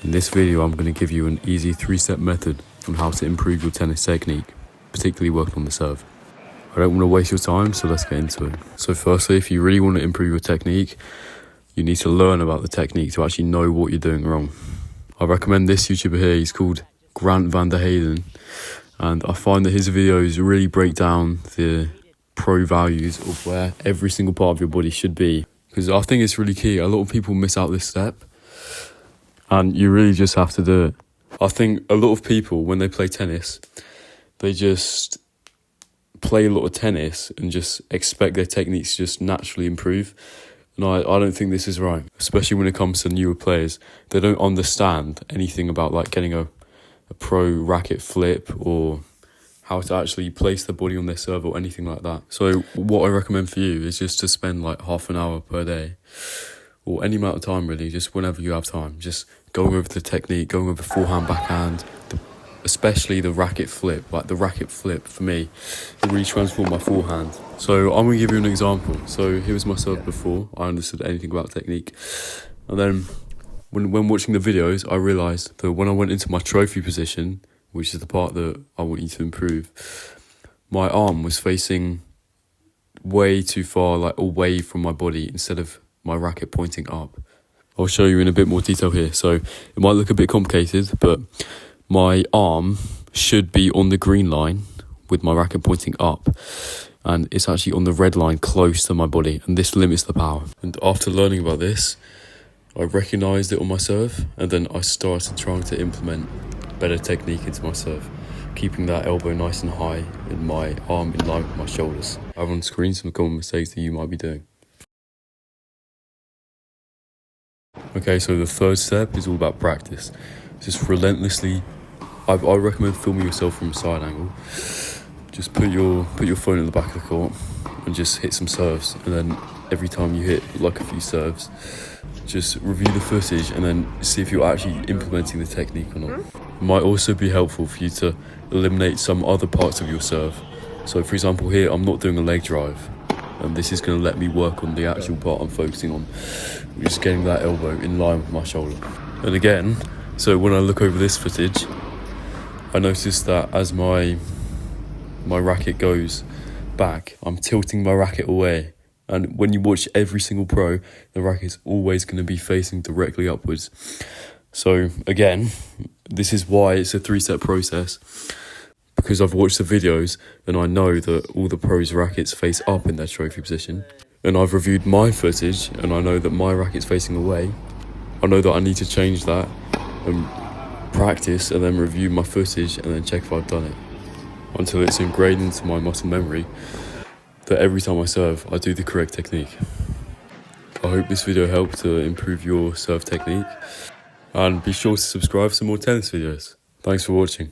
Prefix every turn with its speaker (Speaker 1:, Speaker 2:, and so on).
Speaker 1: In this video, I'm going to give you an easy 3-step method on how to improve your tennis technique, particularly working on the serve. I don't want to waste your time, so let's get into it. So firstly, if you really want to improve your technique, you need to learn about the technique to actually know what you're doing wrong. I recommend this YouTuber here. He's called Grant van der Heyden, and I find that his videos really break down the pro values of where every single part of your body should be, because I think it's really key. A lot of people miss out this step, and you really just have to do it. I think a lot of people, when they play tennis, they just play a lot of tennis and just expect their techniques to just naturally improve. And I don't think this is right, especially when it comes to newer players. They don't understand anything about like getting a pro racket flip or how to actually place the body on their serve or anything like that. So what I recommend for you is just to spend like half an hour per day, or any amount of time really, just whenever you have time, just going over the technique, going over forehand, backhand, especially the racket flip. Like the racket flip, for me, it really transformed my forehand. So I'm going to give you an example. So here was my serve before I understood anything about technique. And then when watching the videos, I realised that when I went into my trophy position, which is the part that I want you to improve, my arm was facing way too far, like away from my body, instead of my racket pointing up. I'll show you in a bit more detail here. So it might look a bit complicated, but my arm should be on the green line with my racket pointing up, and it's actually on the red line close to my body, and this limits the power. And after learning about this, I recognised it on my serve, and then I started trying to implement better technique into my serve, keeping that elbow nice and high and my arm in line with my shoulders. I have on screen some common mistakes that you might be doing. Okay, so the third step is all about practice. Just relentlessly, I recommend filming yourself from a side angle. Just put your phone in the back of the court and just hit some serves, and then every time you hit like a few serves, just review the footage and then see if you're actually implementing the technique or not. It might also be helpful for you to eliminate some other parts of your serve. So for example here, I'm not doing a leg drive, and this is going to let me work on the actual part I'm focusing on, which is getting that elbow in line with my shoulder. And again, so when I look over this footage, I notice that as my racket goes back, I'm tilting my racket away. And when you watch every single pro, the racket's always going to be facing directly upwards. So again, this is why it's a 3-step process, because I've watched the videos and I know that all the pros' rackets face up in their trophy position. And I've reviewed my footage and I know that my racket's facing away. I know that I need to change that and practice and then review my footage and then check if I've done it, until it's ingrained into my muscle memory that every time I serve, I do the correct technique. I hope this video helped to improve your serve technique, and be sure to subscribe for some more tennis videos. Thanks for watching.